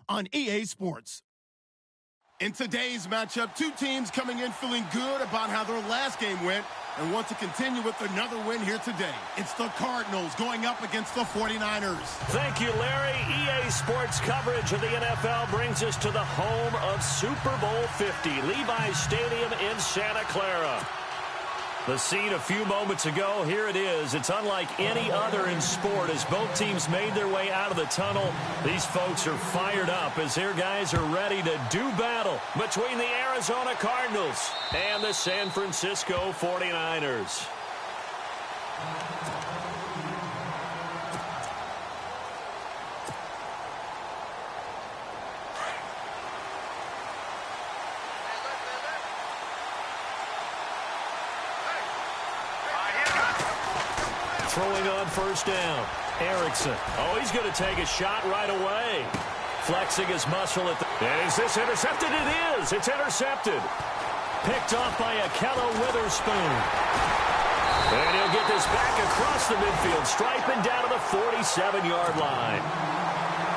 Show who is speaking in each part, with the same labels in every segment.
Speaker 1: on EA Sports. In today's matchup, two teams coming in feeling good about how their last game went and want to continue with another win here today. It's the Cardinals going up against the 49ers.
Speaker 2: Thank you, Larry. EA Sports coverage of the NFL brings us to the home of Super Bowl 50, Levi's Stadium in Santa Clara. The scene a few moments ago, here it is. It's unlike any other in sport as both teams made their way out of the tunnel. These folks are fired up as their guys are ready to do battle between the Arizona Cardinals and the San Francisco 49ers. Throwing on first down. Erickson. Oh, he's going to take a shot right away. Flexing his muscle at the... And is this intercepted? It is. It's intercepted. Picked off by Akello Witherspoon. And he'll get this back across the midfield stripe and down to the 47-yard line.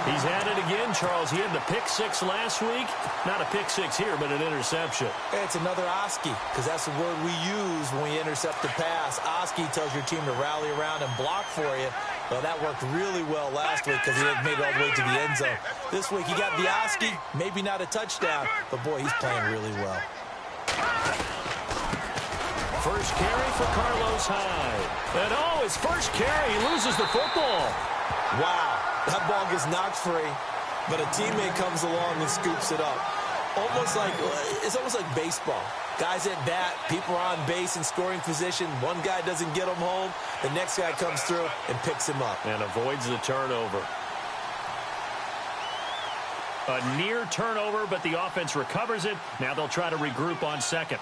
Speaker 2: He's had it again, Charles. He had the pick six last week. Not a pick six here, but an interception.
Speaker 3: It's another Oski, because that's the word we use when we intercept the pass. Oski tells your team to rally around and block for you. Well, that worked really well last week because he had made it all the way to the end zone. This week, he got the Oski, maybe not a touchdown, but boy, he's playing really well.
Speaker 2: First carry for Carlos Hyde. And oh, his first carry, he loses the football.
Speaker 3: Wow, that ball gets knocked free, but a teammate comes along and scoops it up. It's almost like baseball. Guys at bat, people are on base in scoring position. One guy doesn't get him home. The next guy comes through and picks him up.
Speaker 2: And avoids the turnover. A near turnover, but the offense recovers it. Now they'll try to regroup on second.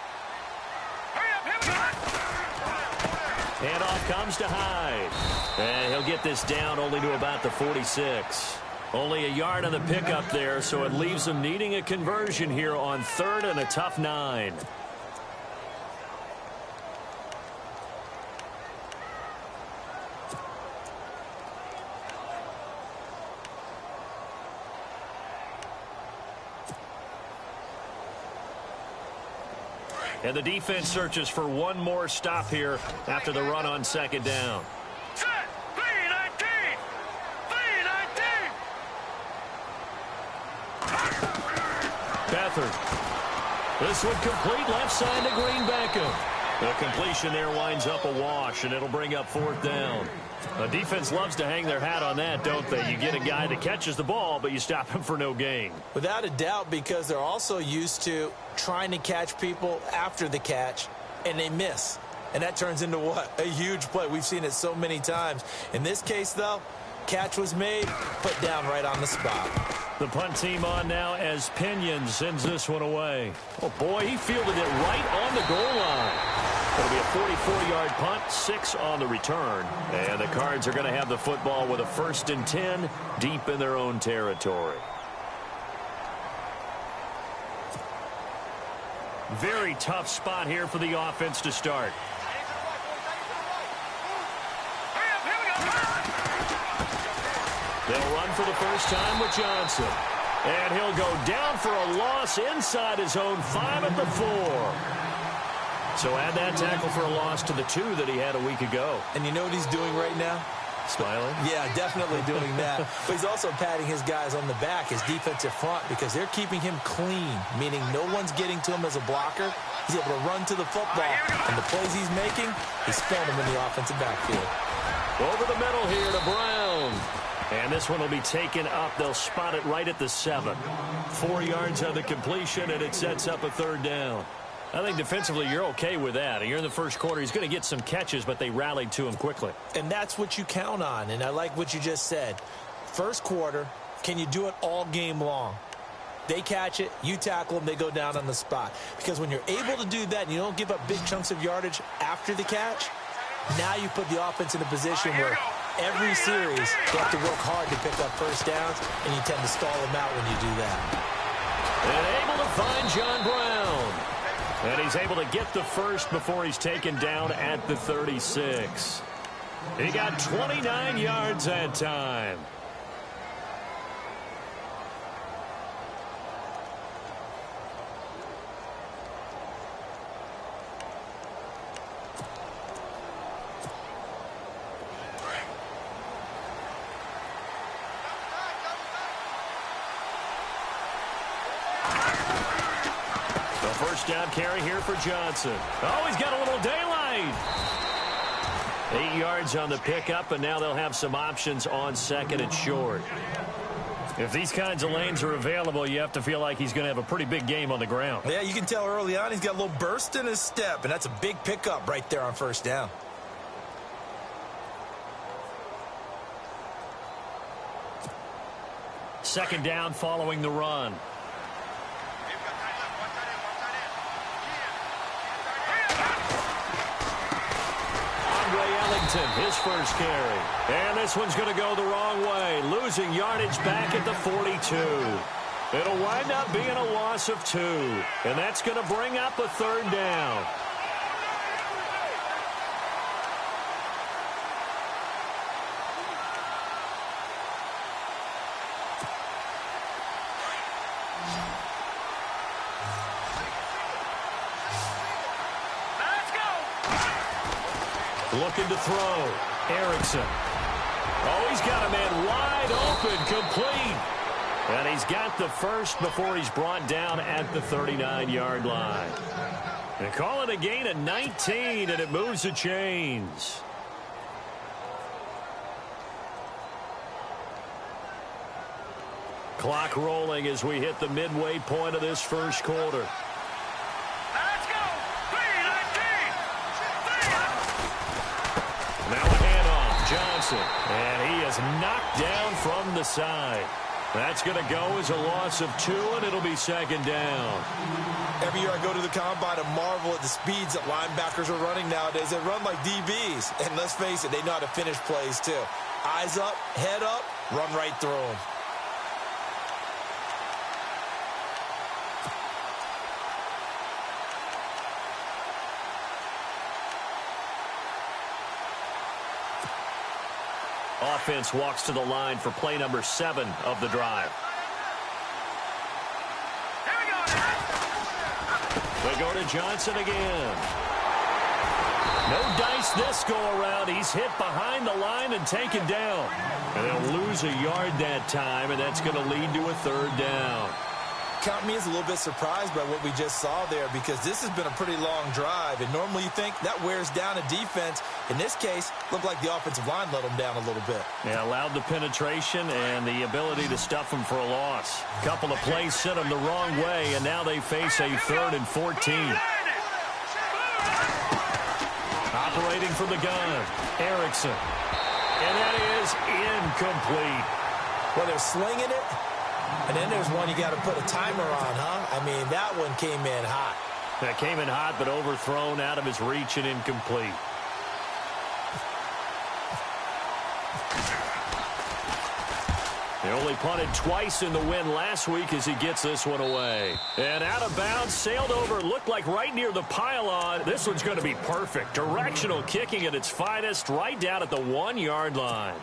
Speaker 2: Handoff comes to Hyde. And he'll get this down only to about the 46. Only a yard on the pickup there, so it leaves them needing a conversion here on third and a tough 9. And the defense searches for one more stop here after the run on second down. Beathard. This would complete left side to Green Beckham. The completion there winds up a wash, and it'll bring up fourth down. The defense loves to hang their hat on that, don't they? You get a guy that catches the ball, but you stop him for no gain.
Speaker 3: Without a doubt, because they're also used to trying to catch people after the catch, and they miss. And that turns into what? A huge play. We've seen it so many times. In this case, though, catch was made, put down right on the spot.
Speaker 2: The punt team on now as Pinion sends this one away. Oh, boy, he fielded it right on the goal line. It'll be a 44-yard punt, 6 on the return. And the Cards are going to have the football with a 1st and 10 deep in their own territory. Very tough spot here for the offense to start. They'll run for the first time with Johnson. And he'll go down for a loss inside his own 5 at the 4. So add that tackle for a loss to the 2 that he had a week ago.
Speaker 3: And you know what he's doing right now?
Speaker 2: Smiling?
Speaker 3: Yeah, definitely doing that. But he's also patting his guys on the back, his defensive front, because they're keeping him clean, meaning no one's getting to him as a blocker. He's able to run to the football, and the plays he's making, he's spelling them in the offensive backfield.
Speaker 2: Over the middle here to Brown. And this one will be taken up. They'll spot it right at the 7. 4 yards on the completion, and it sets up a third down. I think defensively you're okay with that. You're in the first quarter. He's going to get some catches, but they rallied to him quickly.
Speaker 3: And that's what you count on, and I like what you just said. First quarter, can you do it all game long? They catch it, you tackle them, they go down on the spot. Because when you're able to do that and you don't give up big chunks of yardage after the catch, now you put the offense in a position where every series they have to work hard to pick up first downs, and you tend to stall them out when you do that.
Speaker 2: And able to find John Brown. And he's able to get the first before he's taken down at the 36. He got 29 yards that time. first down carry here for Johnson. Oh, he's got a little daylight. 8 yards on the pickup, and now they'll have some options on second and short. If these kinds of lanes are available, you have to feel like he's going to have a pretty big game on the ground.
Speaker 3: Yeah, you can tell early on he's got a little burst in his step, and that's a big pickup right there on first down.
Speaker 2: Second down following the run. His first carry. And this one's going to go the wrong way, losing yardage back at the 42. It'll wind up being a loss of 2. And that's going to bring up a third down. Looking to throw. Erickson. Oh, he's got a man wide open, complete. And he's got the first before he's brought down at the 39-yard line. They call it a gain of 19, and it moves the chains. Clock rolling as we hit the midway point of this first quarter. Now a handoff, Johnson, and he is knocked down from the side. That's going to go as a loss of 2, and it'll be second down.
Speaker 3: Every year I go to the combine and marvel at the speeds that linebackers are running nowadays. They run like DBs, and let's face it, they know how to finish plays too. Eyes up, head up, run right through them.
Speaker 2: Offense walks to the line for play number 7 of the drive. They go to Johnson again. No dice this go-around. He's hit behind the line and taken down. And they'll lose a yard that time, and that's going to lead to a third down.
Speaker 3: Count me as a little bit surprised by what we just saw there, because this has been a pretty long drive, and normally you think that wears down a defense. In this case, looked like the offensive line let them down a little bit.
Speaker 2: Yeah, allowed the penetration and the ability to stuff them for a loss. Couple of plays sent them the wrong way, and now they face a 3rd and 14. Operating from the gun, Erickson. And that is incomplete.
Speaker 3: Well, they're slinging it. And then there's one you got to put a timer on, huh? I mean, that one came in hot.
Speaker 2: That came in hot, but overthrown, out of his reach, and incomplete. They only punted twice in the win last week as he gets this one away. And out of bounds, sailed over, looked like right near the pylon. This one's going to be perfect. Directional kicking at its finest, right down at the 1-yard line.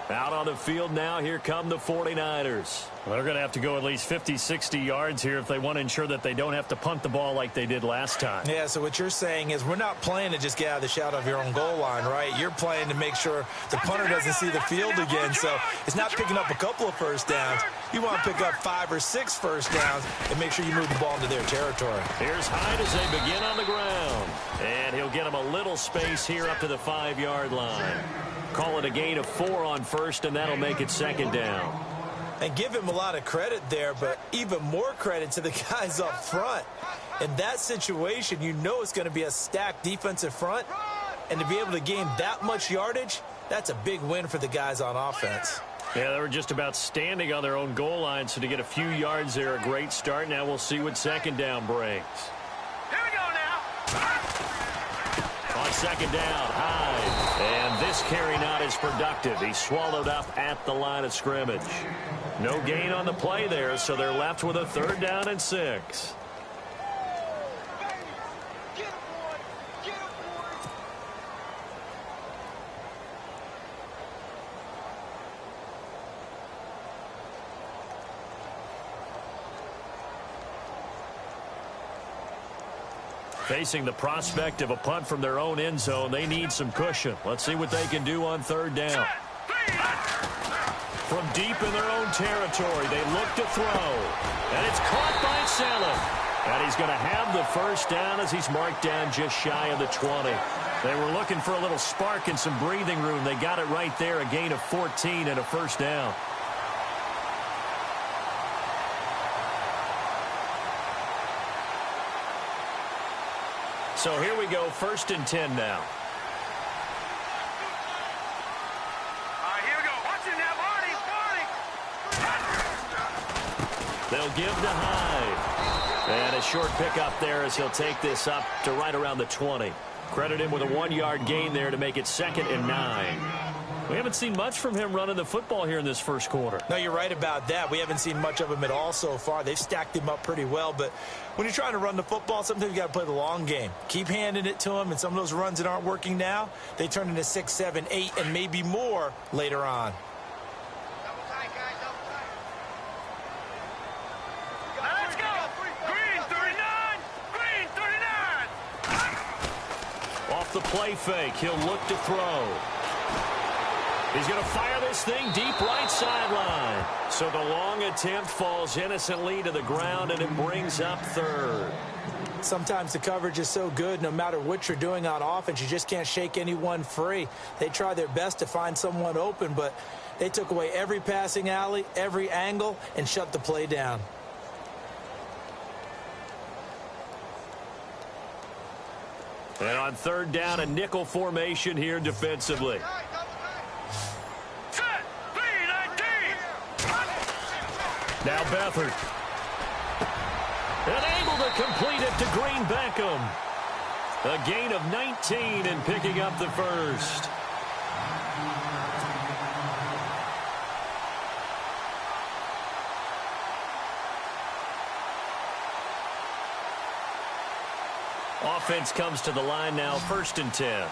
Speaker 2: Out on the field now, here come the 49ers. Well, they're going to have to go at least 50, 60 yards here if they want to ensure that they don't have to punt the ball like they did last time.
Speaker 3: Yeah, so what you're saying is we're not playing to just get out of the shadow of your own goal line, right? You're playing to make sure the punter doesn't see the field again. So it's not picking up a couple of first downs. You want to pick up 5 or 6 first downs and make sure you move the ball into their territory.
Speaker 2: Here's Hyde as they begin on the ground. And he'll get him a little space here up to the 5-yard line. Call it a gain of 4 on first, and that'll make it second down.
Speaker 3: And give him a lot of credit there, but even more credit to the guys up front. In that situation, you know it's going to be a stacked defensive front. And to be able to gain that much yardage, that's a big win for the guys on offense.
Speaker 2: Yeah, they were just about standing on their own goal line, so to get a few yards there, a great start. Now we'll see what second down brings.
Speaker 4: Here we go now.
Speaker 2: On second down, Hyde. And this carry not as productive. He's swallowed up at the line of scrimmage. No gain on the play there, so they're left with a 3rd down and 6. Facing the prospect of a punt from their own end zone, they need some cushion. Let's see what they can do on 3rd down. From deep in their own territory, they look to throw. And it's caught by Salem. And he's going to have the first down as he's marked down just shy of the 20. They were looking for a little spark and some breathing room. They got it right there, a gain of 14 and a first down. So here we go, 1st and 10 now.
Speaker 4: Here we go. Watch it now, Barney.
Speaker 2: They'll give to Hyde. And a short pickup there as he'll take this up to right around the 20. Credit him with a 1-yard gain there to make it 2nd and 9. We haven't seen much from him running the football here in this first quarter.
Speaker 3: No, you're right about that. We haven't seen much of him at all so far. They've stacked him up pretty well. But when you're trying to run the football, sometimes you got to play the long game. Keep handing it to him, and some of those runs that aren't working now, they turn into 6, 7, 8, and maybe more later on.
Speaker 4: Let's go. Green 39. Green 39.
Speaker 2: Off the play fake, he'll look to throw. He's going to fire this thing deep right sideline. So the long attempt falls innocently to the ground, and it brings up 3rd.
Speaker 3: Sometimes the coverage is so good, no matter what you're doing on offense, you just can't shake anyone free. They try their best to find someone open, but they took away every passing alley, every angle, and shut the play down.
Speaker 2: And on 3rd down, a nickel formation here defensively. Now Beathard. And able to complete it to Green Beckham. A gain of 19 and picking up the first. Offense comes to the line now, 1st and 10.
Speaker 4: Here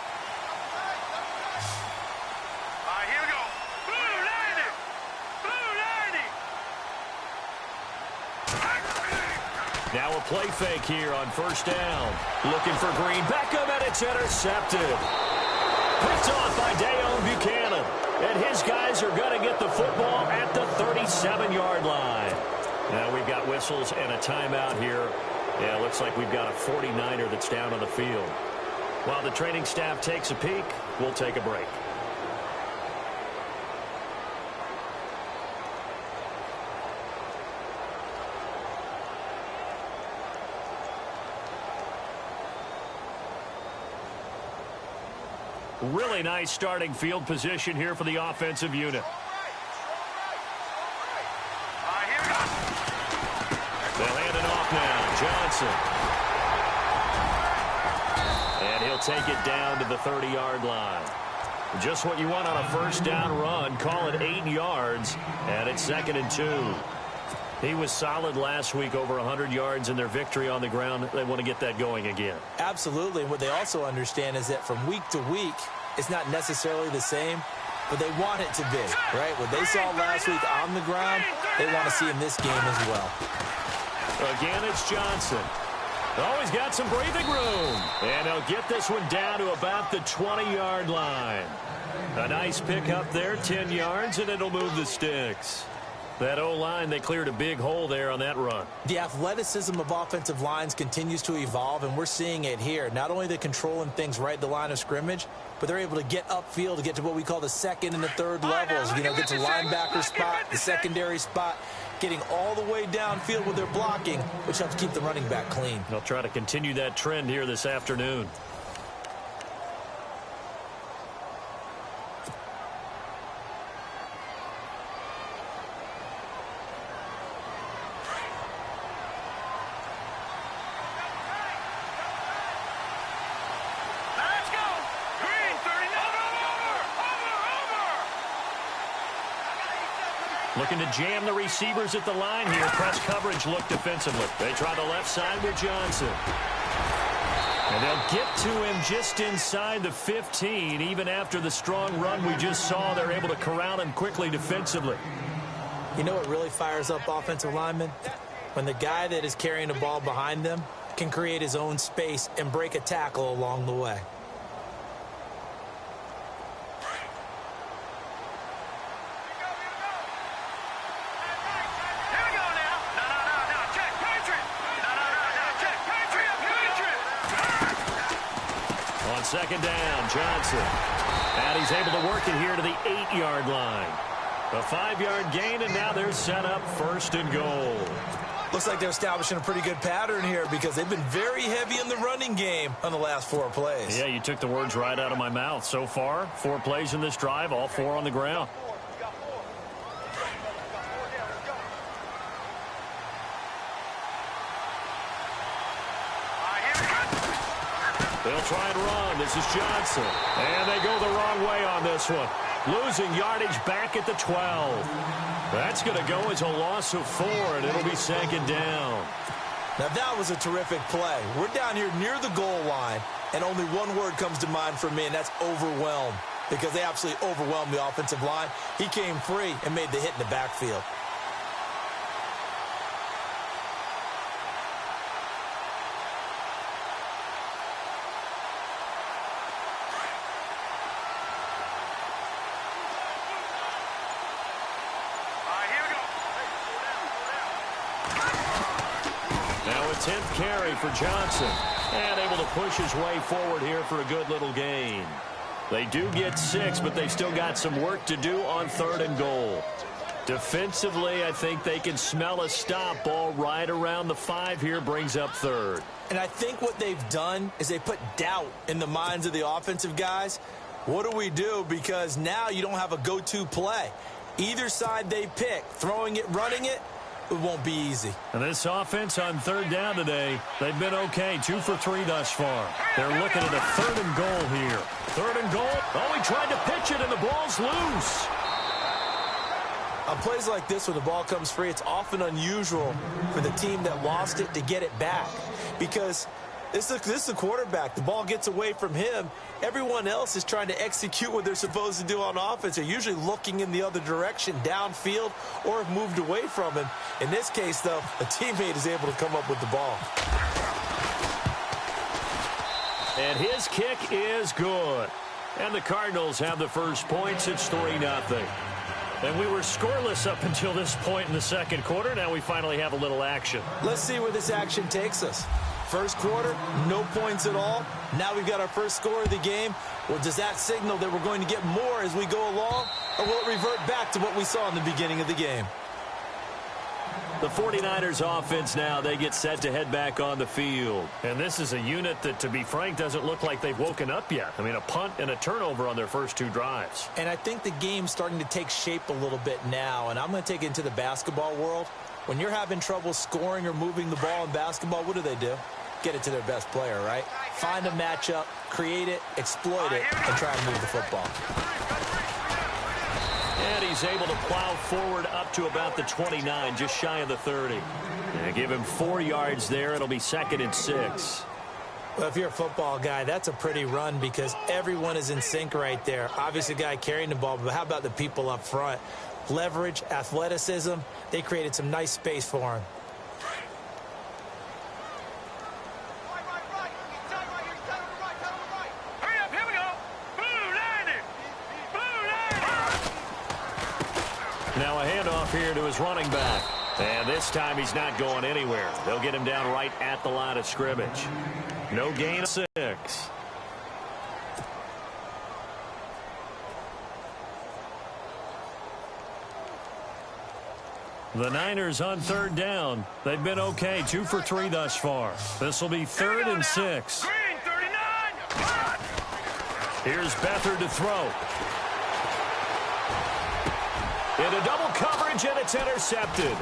Speaker 4: we go. Blue 90. Blue 90.
Speaker 2: Now a play fake here on 1st down. Looking for Green Beckham, and it's intercepted. Picked off by Deion Buchanan. And his guys are going to get the football at the 37-yard line. Now we've got whistles and a timeout here. Yeah, looks like we've got a 49er that's down on the field. While the training staff takes a peek, we'll take a break. Really nice starting field position here for the offensive unit.
Speaker 4: Here we go.
Speaker 2: They'll hand it off now. Johnson. And he'll take it down to the 30-yard line. Just what you want on a 1st down run. Call it 8 yards, and it's 2nd and 2. He was solid last week, over 100 yards in their victory on the ground. They want to get that going again.
Speaker 3: Absolutely. And what they also understand is that from week to week, it's not necessarily the same, but they want it to be, right? What they saw last week on the ground, they want to see in this game as well.
Speaker 2: Again, it's Johnson. Oh, he's got some breathing room. And he'll get this one down to about the 20-yard line. A nice pickup there, 10 yards, and it'll move the sticks. That O-line, they cleared a big hole there on that run.
Speaker 3: The athleticism of offensive lines continues to evolve, and we're seeing it here. Not only they're controlling things right at the line of scrimmage, but they're able to get upfield to get to what we call the 2nd and the 3rd levels. You know, get to linebacker spot, the secondary spot, getting all the way downfield with their blocking, which helps keep the running back clean.
Speaker 2: They'll try to continue that trend here this afternoon.
Speaker 4: Let's go. Green 39.
Speaker 2: Looking to jam the receivers at the line here. Press coverage look defensively. They try the left side with Johnson. And they'll get to him just inside the 15. Even after the strong run we just saw, they're able to corral him quickly defensively.
Speaker 3: You know what really fires up offensive linemen? When the guy that is carrying the ball behind them can create his own space and break a tackle along the way.
Speaker 4: Here we go now. No. Check. Patriot. No.
Speaker 2: second down, Johnson. And he's able to work it here to the 8-yard line. A 5-yard gain, and now they're set up 1st and goal.
Speaker 3: Looks like they're establishing a pretty good pattern here because they've been very heavy in the running game on the last 4 plays.
Speaker 2: Yeah, you took the words right out of my mouth. So far, 4 plays in this drive, all 4 on the ground. They'll try and run. This is Johnson. And they go the wrong way on this one. Losing yardage back at the 12. That's going to go as a loss of 4, and it'll be 2nd down.
Speaker 3: Now, that was a terrific play. We're down here near the goal line, and only one word comes to mind for me, and that's overwhelmed, because they absolutely overwhelmed the offensive line. He came free and made the hit in the backfield.
Speaker 2: Now a 10th carry for Johnson. And able to push his way forward here for a good little gain. They do get 6, but they still got some work to do on 3rd and goal. Defensively, I think they can smell a stop. Ball right around the 5 here, brings up 3rd.
Speaker 3: And I think what they've done is they put doubt in the minds of the offensive guys. What do we do? Because now you don't have a go-to play. Either side they pick, throwing it, running it, it won't be easy.
Speaker 2: And this offense on 3rd down today, they've been okay. 2 for 3 thus far. They're looking at a 3rd and goal here. 3rd and goal. Oh, he tried to pitch it, and the ball's loose.
Speaker 3: On plays like this, when the ball comes free, it's often unusual for the team that lost it to get it back. Because this is the quarterback. The ball gets away from him. Everyone else is trying to execute what they're supposed to do on offense. They're usually looking in the other direction, downfield, or have moved away from him. In this case, though, a teammate is able to come up with the ball.
Speaker 2: And his kick is good. And the Cardinals have the first points. It's 3-0. And we were scoreless up until this point in the 2nd quarter. Now we finally have a little action.
Speaker 3: Let's see where this action takes us. First quarter, no points at all. Now we've got our first score of the game. Well, does that signal that we're going to get more as we go along? Or will it revert back to what we saw in the beginning of the game?
Speaker 2: The 49ers offense now, they get set to head back on the field. And this is a unit that, to be frank, doesn't look like they've woken up yet. I mean, a punt and a turnover on their first 2 drives.
Speaker 3: And I think the game's starting to take shape a little bit now. And I'm going to take it into the basketball world. When you're having trouble scoring or moving the ball in basketball, what do? Get it to their best player, right? Find a matchup, create it, exploit it, and try and move the football.
Speaker 2: And he's able to plow forward up to about the 29, just shy of the 30. And give him 4 yards there. It'll be 2nd and 6.
Speaker 3: Well, if you're a football guy, that's a pretty run because everyone is in sync right there. Obviously, the guy carrying the ball, but how about the people up front? Leverage, athleticism, they created some nice space for him.
Speaker 2: Now a handoff here to his running back. And this time he's not going anywhere. They'll get him down right at the line of scrimmage. No gain of 6. The Niners on 3rd down. They've been okay. 2 for 3 thus far. This will be 3rd and 6.
Speaker 4: Green 39.
Speaker 2: Here's Beathard to throw. Into double coverage, and it's intercepted.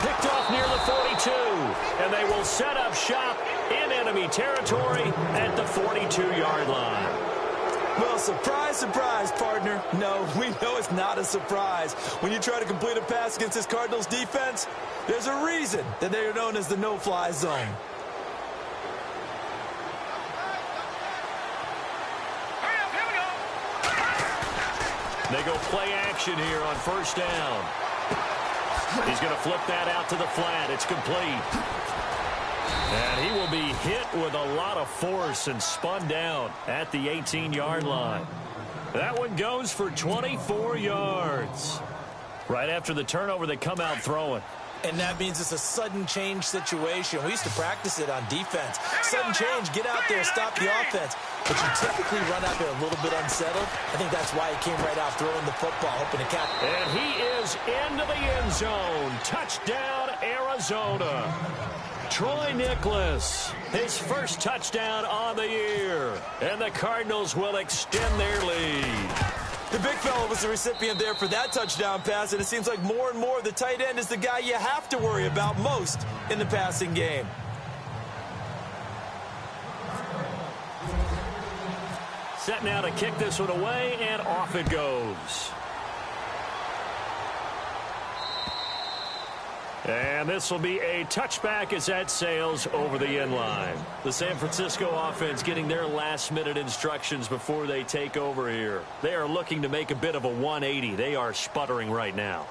Speaker 2: Picked off near the 42. And they will set up shop in enemy territory at the 42-yard line.
Speaker 3: Well, surprise, surprise, partner. No, we know it's not a surprise. When you try to complete a pass against this Cardinals defense, there's a reason that they are known as the no-fly zone.
Speaker 2: They go play action here on 1st down. He's going to flip that out to the flat. It's complete. And he will be hit with a lot of force and spun down at the 18-yard line. That one goes for 24 yards. Right after the turnover, they come out throwing.
Speaker 3: And that means it's a sudden change situation. We used to practice it on defense. Sudden change, get out there, stop the offense. But you typically run out there a little bit unsettled. I think that's why he came right out throwing the football, hoping to catch.
Speaker 2: And he is into the end zone. Touchdown, Arizona. Troy Nicholas, his first touchdown on the year. And the Cardinals will extend their lead.
Speaker 3: The big fella was the recipient there for that touchdown pass, and it seems like more and more the tight end is the guy you have to worry about most in the passing game.
Speaker 2: Set now to kick this one away, and off it goes. And this will be a touchback as that sails over the end line. The San Francisco offense getting their last-minute instructions before they take over here. They are looking to make a bit of a 180. They are sputtering right now.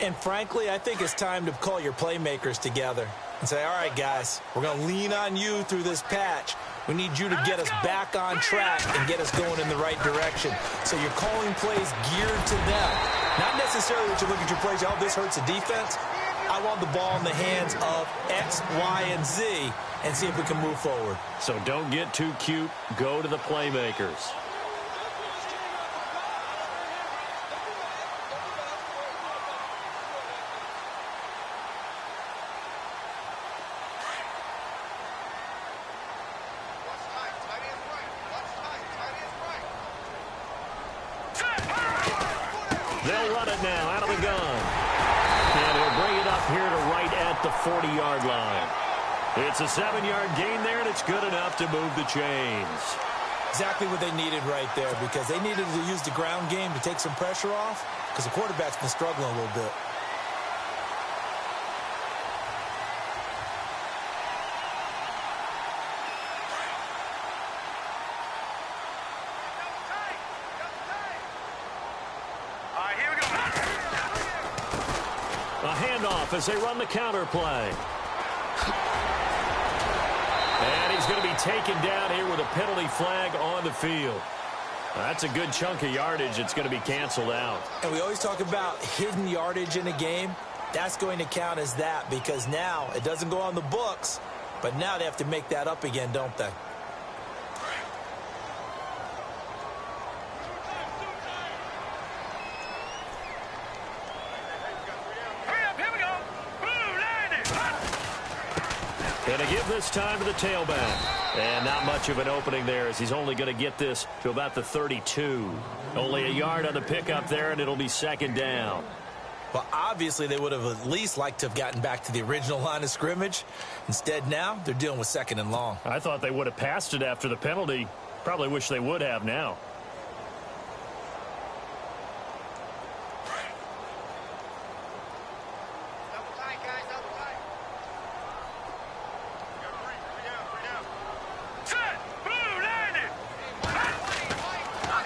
Speaker 3: And frankly, I think it's time to call your playmakers together and say, all right, guys, we're going to lean on you through this patch. We need you to get us back on track and get us going in the right direction. So you're calling plays geared to them. Not necessarily that you look at your plays, oh, this hurts the defense. I want the ball in the hands of X, Y, and Z and see if we can move forward.
Speaker 2: So don't get too cute. Go to the playmakers. They'll run it now out of the gun. And he'll bring it up here to right at the 40-yard line. It's a 7-yard gain there, and it's good enough to move the chains.
Speaker 3: Exactly what they needed right there, because they needed to use the ground game to take some pressure off, because the quarterback's been struggling a little bit.
Speaker 2: As they run the counter play. And he's going to be taken down here with a penalty flag on the field. That's a good chunk of yardage. It's going to be canceled out.
Speaker 3: And we always talk about hidden yardage in a game. That's going to count as that, because now it doesn't go on the books, but now they have to make that up again, don't they?
Speaker 2: And to give this time to the tailback. And not much of an opening there, as he's only going to get this to about the 32. Only a yard on the pickup there, and it'll be second down.
Speaker 3: Well, obviously they would have at least liked to have gotten back to the original line of scrimmage. Instead now, they're dealing with second and long.
Speaker 2: I thought they would have passed it after the penalty. Probably wish they would have now.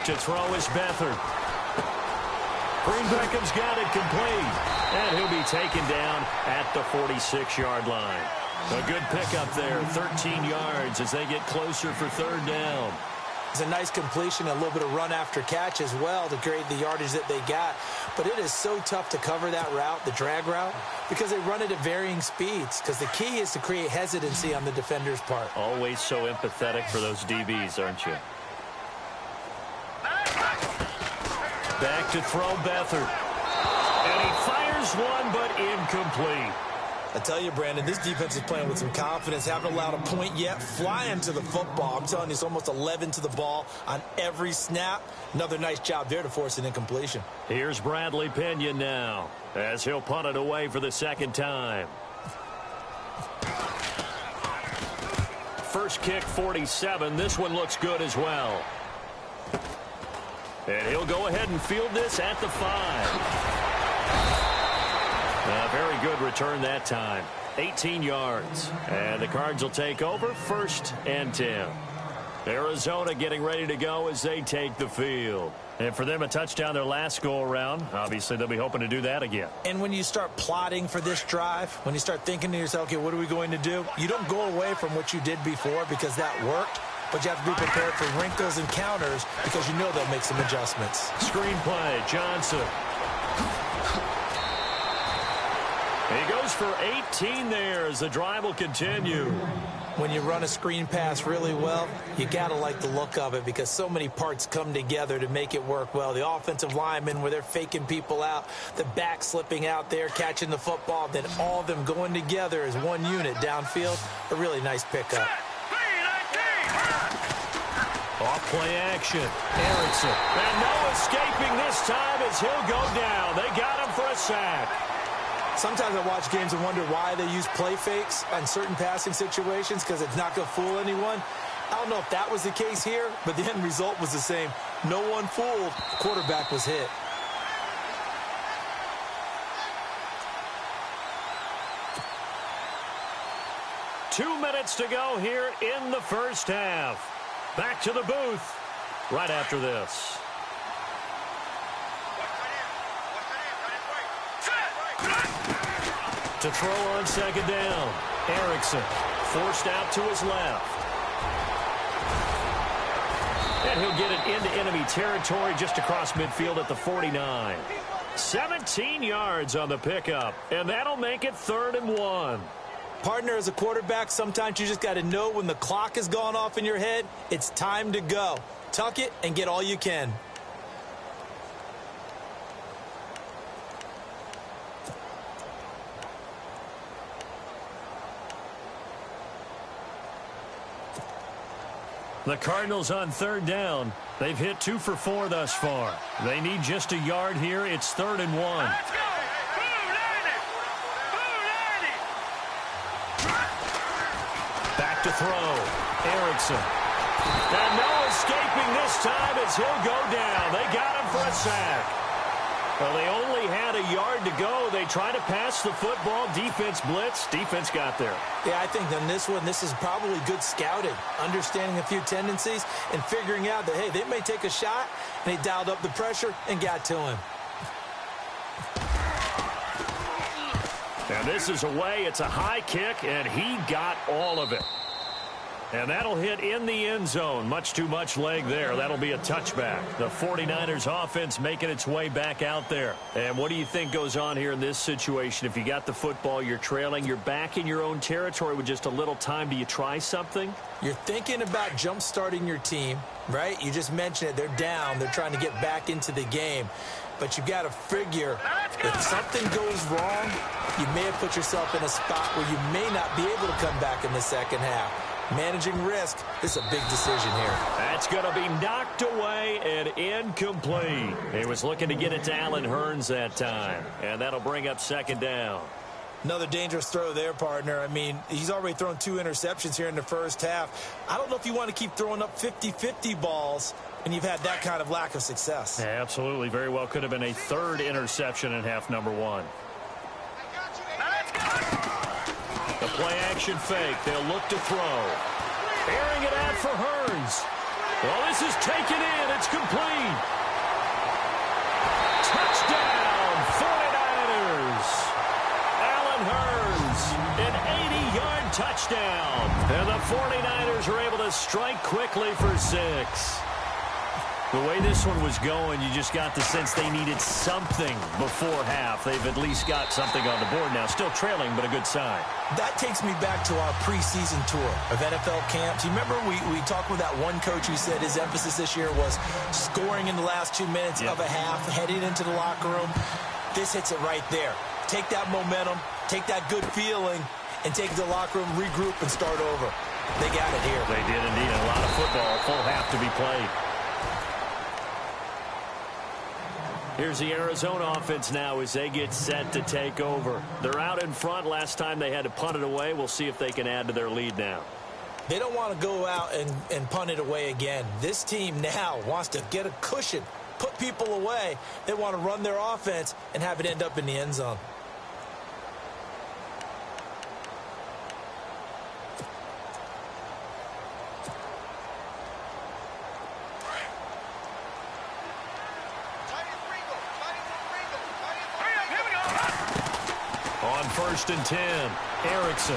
Speaker 2: To throw is Beathard. Green Beckham's got it complete. And he'll be taken down at the 46-yard line. A good pickup there, 13 yards as they get closer for third down.
Speaker 3: It's a nice completion, a little bit of run after catch as well to create the yardage that they got. But it is so tough to cover that route, the drag route, because they run it at varying speeds. Because the key is to create hesitancy on the defender's part.
Speaker 2: Always so empathetic for those DBs, aren't you? Back to throw Beathard. And he fires one, but incomplete.
Speaker 3: I tell you, Brandon, this defense is playing with some confidence. Haven't allowed a point yet. Flying to the football. I'm telling you, it's almost 11 to the ball on every snap. Another nice job there to force an incompletion.
Speaker 2: Here's Bradley Pinion now, as he'll punt it away for the second time. First kick, 47. This one looks good as well. And he'll go ahead and field this at the 5. A very good return that time. 18 yards. And the Cards will take over, 1st and 10. Arizona getting ready to go as they take the field. And for them, a touchdown their last go-around. Obviously, they'll be hoping to do that again.
Speaker 3: And when you start plotting for this drive, when you start thinking to yourself, okay, what are we going to do? You don't go away from what you did before because that worked. But you have to be prepared for wrinkles and counters because you know they'll make some adjustments.
Speaker 2: Screenplay, Johnson. He goes for 18 there as the drive will continue.
Speaker 3: When you run a screen pass really well, you got to like the look of it because so many parts come together to make it work well. The offensive linemen where they're faking people out, the back slipping out there, catching the football, then all of them going together as one unit downfield. A really nice pickup.
Speaker 2: Off play action. Erickson. And no escaping this time as he'll go down. They got him for a sack.
Speaker 3: Sometimes I watch games and wonder why they use play fakes on certain passing situations because it's not going to fool anyone. I don't know if that was the case here, but the end result was the same. No one fooled. The quarterback was hit.
Speaker 2: Two minutes to go here in the first half. Back to the booth right after this. To throw on second down. Erickson forced out to his left. And he'll get it into enemy territory just across midfield at the 49. 17 yards on the pickup, and that'll make it 3rd and 1.
Speaker 3: Partner, as a quarterback, sometimes you just got to know when the clock has gone off in your head, it's time to go. Tuck it and get all you can.
Speaker 2: The Cardinals on 3rd down. They've hit 2 for 4 thus far. They need just a yard here. It's 3rd and 1.
Speaker 4: Let's go!
Speaker 2: Back to throw. Erickson. And no escaping this time as he'll go down. They got him for a sack. Well, they only had a yard to go. They tried to pass the football. Defense blitz. Defense got there.
Speaker 3: Yeah, I think on this one, this is probably good scouting, understanding a few tendencies and figuring out that, hey, they may take a shot, and they dialed up the pressure and got to him.
Speaker 2: And this is away. It's a high kick, and he got all of it. And that'll hit in the end zone. Much too much leg there. That'll be a touchback. The 49ers offense making its way back out there. And what do you think goes on here in this situation? If you got the football, you're trailing, you're back in your own territory with just a little time. Do you try something?
Speaker 3: You're thinking about jump-starting your team, right? You just mentioned it. They're down. They're trying to get back into the game. But you've got to figure if something goes wrong, you may have put yourself in a spot where you may not be able to come back in the second half. Managing risk is a big decision here.
Speaker 2: That's going to be knocked away and incomplete. He was looking to get it to Allen Hurns that time. And that'll bring up 2nd down.
Speaker 3: Another dangerous throw there, partner. I mean, he's already thrown 2 interceptions here in the first half. I don't know if you want to keep throwing up 50-50 balls when you've had that kind of lack of success.
Speaker 2: Yeah, absolutely. Very well could have been a 3rd interception in half number 1. The play-action fake. They'll look to throw. Airing it out for Hurns. Well, this is taken in. It's complete. Touchdown, 49ers. Allen Hurns, an 80-yard touchdown. And the 49ers are able to strike quickly for 6. The way this one was going, you just got the sense they needed something before half. They've at least got something on the board now. Still trailing, but a good sign.
Speaker 3: That takes me back to our preseason tour of NFL camps. You remember we talked with that one coach who said his emphasis this year was scoring in the last 2 minutes of a half, heading into the locker room. This hits it right there. Take that momentum, take that good feeling, and take it to the locker room, regroup, and start over. They got it here.
Speaker 2: They did indeed. A lot of football, full half to be played. Here's the Arizona offense now as they get set to take over. They're out in front. Last time they had to punt it away. We'll see if they can add to their lead now.
Speaker 3: They don't want to go out and punt it away again. This team now wants to get a cushion, put people away. They want to run their offense and have it end up in the end zone.
Speaker 2: On 1st and 10, Erickson.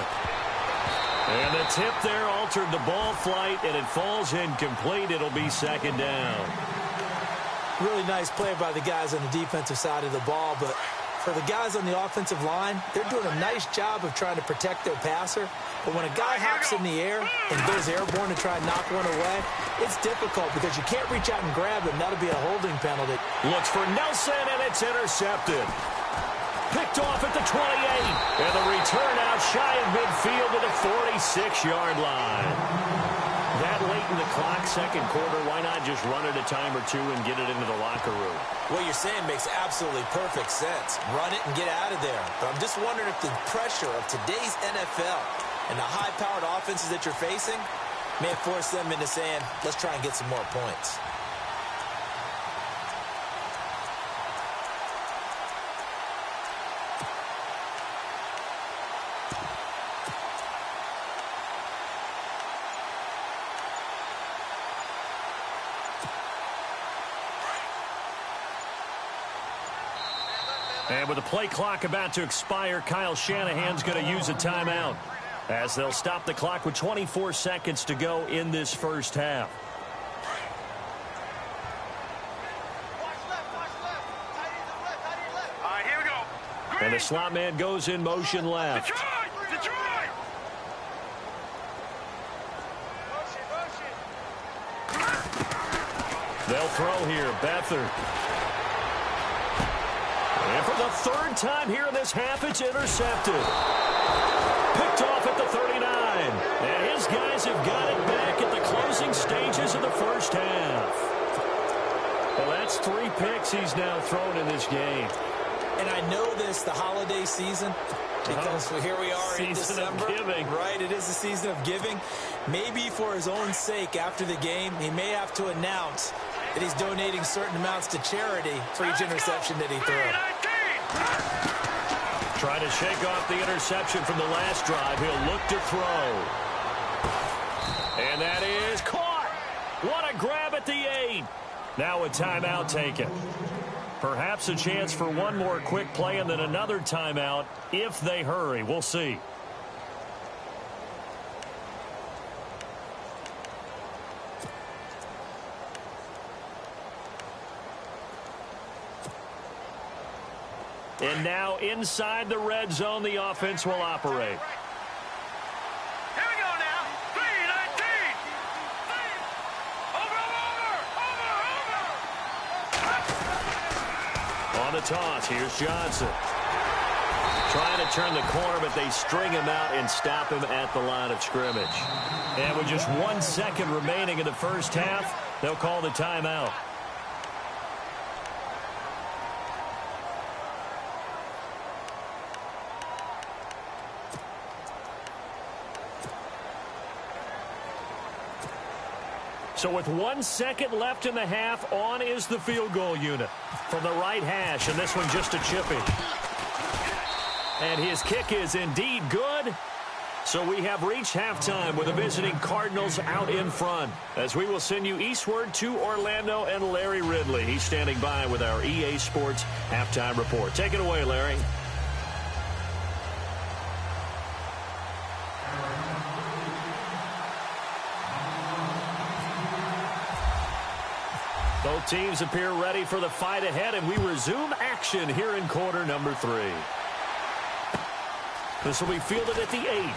Speaker 2: And the tip there altered the ball flight, and it falls incomplete. It'll be 2nd down.
Speaker 3: Really nice play by the guys on the defensive side of the ball, but For the guys on the offensive line, they're doing a nice job of trying to protect their passer. But when a guy hops in the air and goes airborne to try and knock one away, it's difficult because you can't reach out and grab him. That'll be a holding penalty.
Speaker 2: Looks for Nelson, and it's intercepted. Picked off at the 28. And the return out shy of midfield to the 46-yard line. That late in the clock, second quarter, why not just run it a time or two and get it into the locker room?
Speaker 3: What you're saying makes absolutely perfect sense. Run it and get out of there. But I'm just wondering if the pressure of today's NFL and the high-powered offenses that you're facing may force them into saying, let's try and get some more points.
Speaker 2: And with the play clock about to expire, Kyle Shanahan's going to use a timeout as they'll stop the clock with 24 seconds to go in this first half.
Speaker 4: All right, here we go.
Speaker 2: And the slot man goes in motion left.
Speaker 4: Detroit!
Speaker 2: They'll throw here. Beathard. And for the third time here in this half, it's intercepted. Picked off at the 39. And his guys have got it back at the closing stages of the first half. Well, that's 3 picks he's now thrown in this game.
Speaker 3: And I know this, the holiday season, because here we are in December.
Speaker 2: Season of giving.
Speaker 3: Right, it is the season of giving. Maybe for his own sake after the game, he may have to announce that he's donating certain amounts to charity for each interception that he threw.
Speaker 2: Trying to shake off the interception from the last drive. He'll look to throw. And that is caught. What a grab at the 8. Now a timeout taken. Perhaps a chance for one more quick play and then another timeout if they hurry. We'll see. And now inside the red zone, the offense will operate.
Speaker 4: Here we go now. 3-19. Over.
Speaker 2: On the toss, here's Johnson. Trying to turn the corner, but they string him out and stop him at the line of scrimmage. And with just 1 second remaining in the first half, they'll call the timeout. So with 1 second left in the half, on is the field goal unit from the right hash, and this one just a chipping. And his kick is indeed good. So we have reached halftime with the visiting Cardinals out in front, as we will send you eastward to Orlando and Larry Ridley. He's standing by with our EA Sports halftime report. Take it away, Larry. Both teams appear ready for the fight ahead, and we resume action here in quarter number 3. This will be fielded at the 8.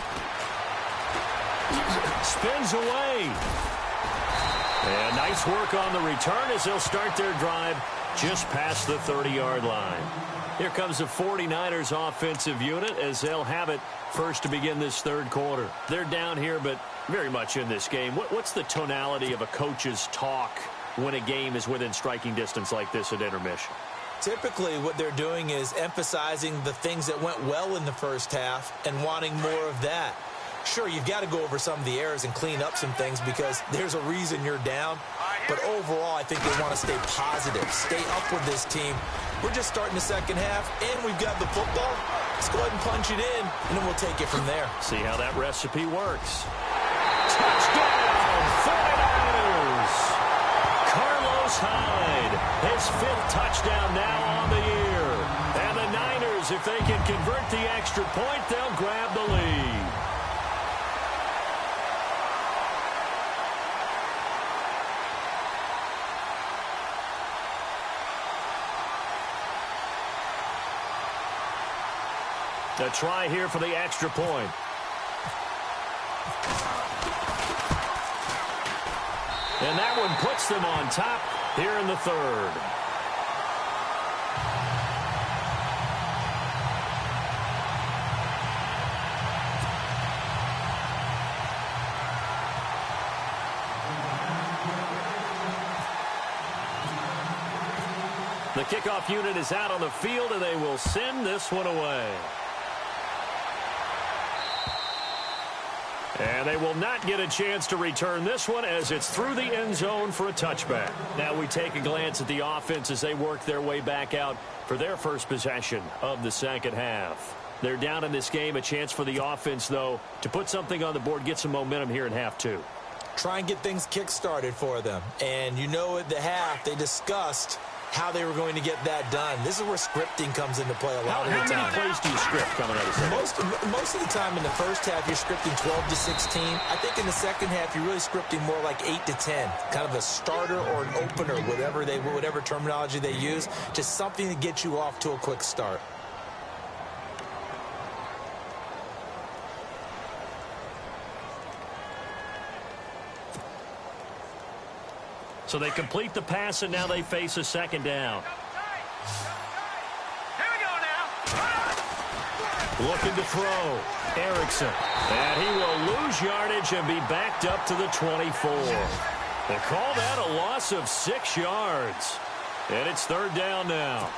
Speaker 2: Spins away. And nice work on the return as they'll start their drive just past the 30-yard line. Here comes the 49ers offensive unit as they'll have it first to begin this third quarter. They're down here, but very much in this game. What's the tonality of a coach's talk when a game is within striking distance like this at intermission?
Speaker 3: Typically, what they're doing is emphasizing the things that went well in the first half and wanting more of that. Sure, you've got to go over some of the errors and clean up some things because there's a reason you're down. But overall, I think they want to stay positive, stay up with this team. We're just starting the second half, and we've got the football. Let's go ahead and punch it in, and then we'll take it from there.
Speaker 2: See how that recipe works. Touchdown, 49ers! Carlos Hyde, his 5th touchdown now on the year. And the Niners, if they can convert the extra point, they'll grab the lead. A try here for the extra point. And that one puts them on top here in the third. The kickoff unit is out on the field, and they will send this one away. And they will not get a chance to return this one as it's through the end zone for a touchback. Now we take a glance at the offense as they work their way back out for their first possession of the second half. They're down in this game. A chance for the offense, though, to put something on the board, get some momentum here in half two.
Speaker 3: Try and get things kick-started for them. And you know at the half they discussed how they were going to get that done. This is where scripting comes into play a lot of the time.
Speaker 2: How many plays do you script coming out of the second?
Speaker 3: Most of the time in the first half, you're scripting 12 to 16. I think in the second half, you're really scripting more like 8 to 10. Kind of a starter or an opener, whatever terminology they use. Just something to get you off to a quick start.
Speaker 2: So they complete the pass, and now they face a second down.
Speaker 4: Here we go now.
Speaker 2: Looking to throw. Erickson. And he will lose yardage and be backed up to the 24. They call that a loss of 6 yards. And it's third down now.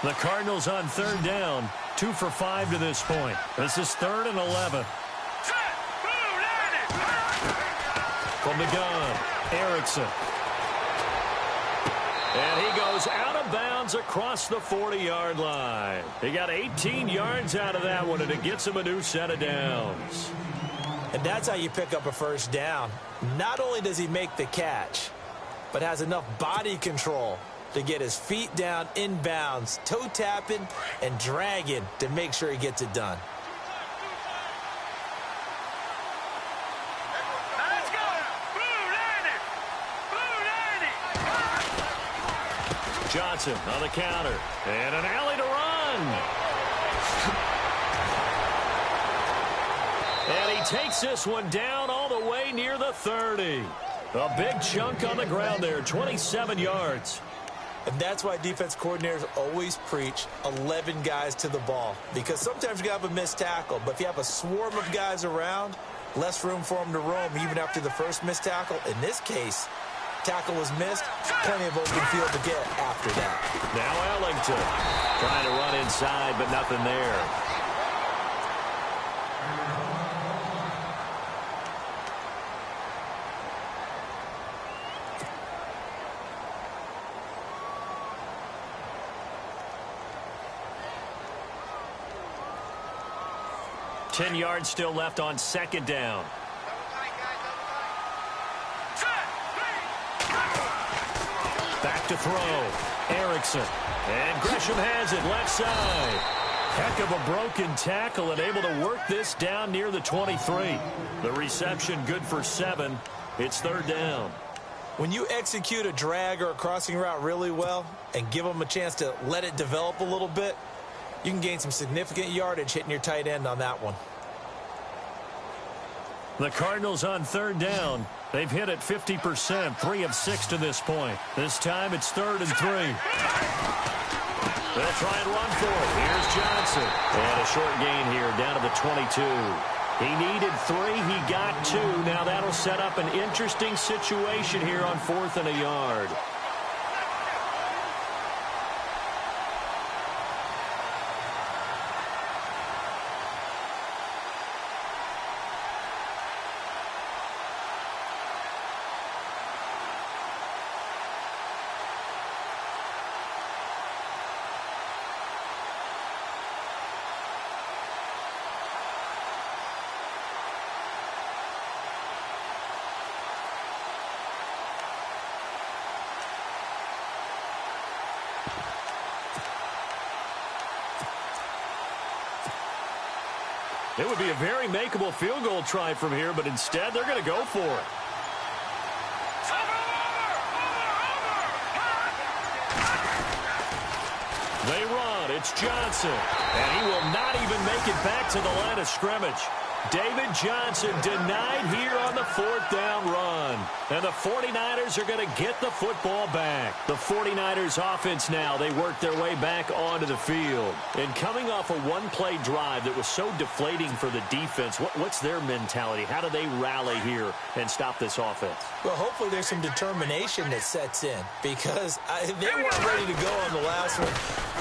Speaker 2: The Cardinals on third down, 2 for 5 to this point. This is 3rd and 11. From the gun, Erickson. And he goes out of bounds across the 40-yard line. He got 18 yards out of that one, and it gets him a new set of downs.
Speaker 3: And that's how you pick up a first down. Not only does he make the catch, but has enough body control to get his feet down inbounds, toe tapping and dragging to make sure he gets it done.
Speaker 4: Let's go. Blue 90.
Speaker 2: Johnson on the counter. And an alley to run. And he takes this one down all the way near the 30. A big chunk on the ground there, 27 yards.
Speaker 3: And that's why defense coordinators always preach 11 guys to the ball. Because sometimes you have a missed tackle, but if you have a swarm of guys around, less room for them to roam even after the first missed tackle. In this case, tackle was missed, plenty of open field to get after that.
Speaker 2: Now Ellington trying to run inside, but nothing there. Ten yards still left on second down. Back to throw. Erickson. And Gresham has it left side. Heck of a broken tackle and able to work this down near the 23. The reception good for 7. It's third down.
Speaker 3: When you execute a drag or a crossing route really well and give them a chance to let it develop a little bit, you can gain some significant yardage hitting your tight end on that one.
Speaker 2: The Cardinals on third down. They've hit it 50%, 3 of 6 to this point. This time it's 3rd and 3. They'll try and run for it. Here's Johnson. And a short gain here down to the 22. He needed 3. He got 2. Now that'll set up an interesting situation here on 4th and a yard. It would be a very makeable field goal try from here, but instead they're going to go for it. They run. It's Johnson. And he will not even make it back to the line of scrimmage. David Johnson denied here on the fourth down run. And the 49ers are going to get the football back. The 49ers offense now, they work their way back onto the field. And coming off a one-play drive that was so deflating for the defense, what's their mentality? How do they rally here and stop this offense?
Speaker 3: Well, hopefully there's some determination that sets in because they weren't ready to go on the last one.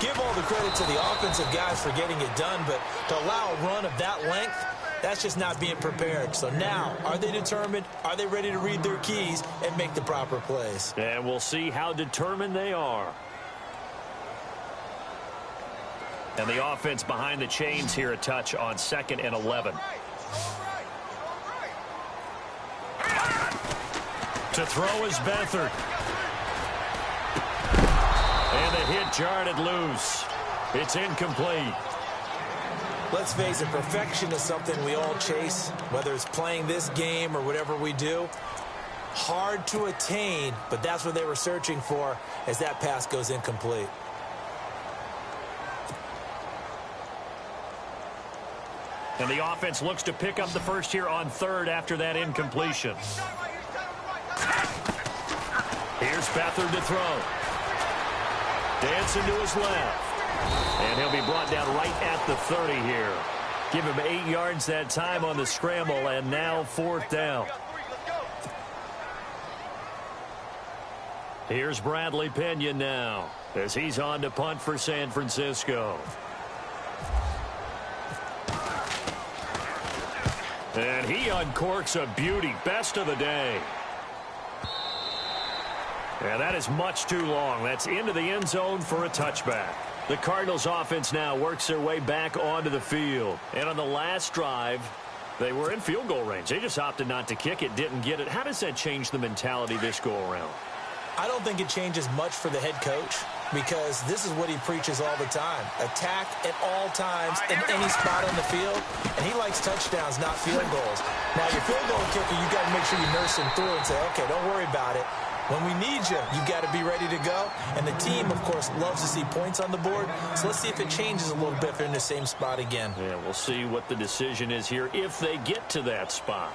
Speaker 3: Give all the credit to the offensive guys for getting it done, but to allow a run of that length, that's just not being prepared. So now, are they determined? Are they ready to read their keys and make the proper plays?
Speaker 2: And we'll see how determined they are. And the offense behind the chains here a touch on 2nd and 11. To throw is Beathard. And the hit jarred it loose. It's incomplete.
Speaker 3: Let's face it, perfection is something we all chase, whether it's playing this game or whatever we do. Hard to attain, but that's what they were searching for as that pass goes incomplete.
Speaker 2: And the offense looks to pick up the first here on 3rd after that incompletion. Here's Beathard to throw. Dancing to his left. And he'll be brought down right at the 30 here. Give him 8 yards that time on the scramble, and now 4th down. Here's Bradley Pinion now as he's on to punt for San Francisco. And he uncorks a beauty. Best of the day. And that is much too long. That's into the end zone for a touchback. The Cardinals offense now works their way back onto the field. And on the last drive, they were in field goal range. They just opted not to kick it, didn't get it. How does that change the mentality this go around?
Speaker 3: I don't think it changes much for the head coach because this is what he preaches all the time. Attack at all times in any spot on the field. And he likes touchdowns, not field goals. Now, your field goal kicker, you got to make sure you nurse him through and say, okay, don't worry about it. When we need you, you've got to be ready to go. And the team, of course, loves to see points on the board. So let's see if it changes a little bit if they're in the same spot again.
Speaker 2: Yeah, we'll see what the decision is here if they get to that spot.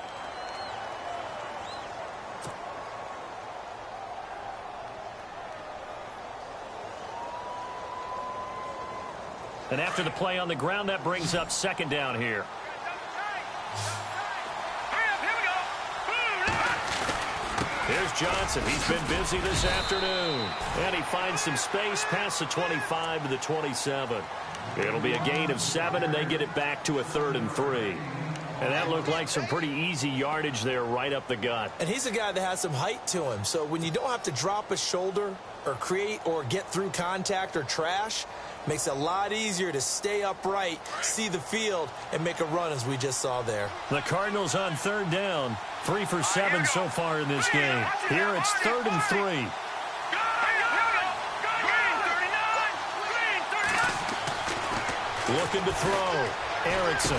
Speaker 2: And after the play on the ground, that brings up 2nd down here. Here's Johnson. He's been busy this afternoon. And he finds some space past the 25 to the 27. It'll be a gain of 7, and they get it back to a 3rd and 3. And that looked like some pretty easy yardage there right up the gut.
Speaker 3: And he's a guy that has some height to him. So when you don't have to drop a shoulder or create or get through contact or trash, makes it a lot easier to stay upright, see the field, and make a run as we just saw there.
Speaker 2: The Cardinals on 3rd down. 3 for 7 so far in this game. Here it's 3rd and 3. Looking to throw. Erickson.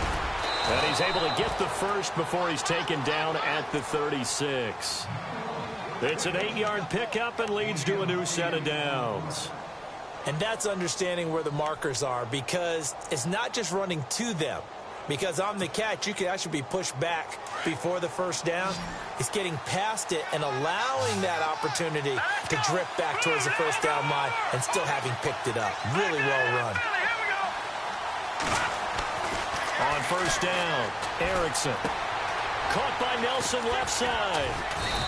Speaker 2: And he's able to get the first before he's taken down at the 36. It's an 8-yard pickup and leads to a new set of downs.
Speaker 3: And that's understanding where the markers are because it's not just running to them. Because on the catch, you could actually be pushed back before the first down. It's getting past it and allowing that opportunity to drift back towards the first down line and still having picked it up. Really well run.
Speaker 2: On 1st down, Erickson. Caught by Nelson left side.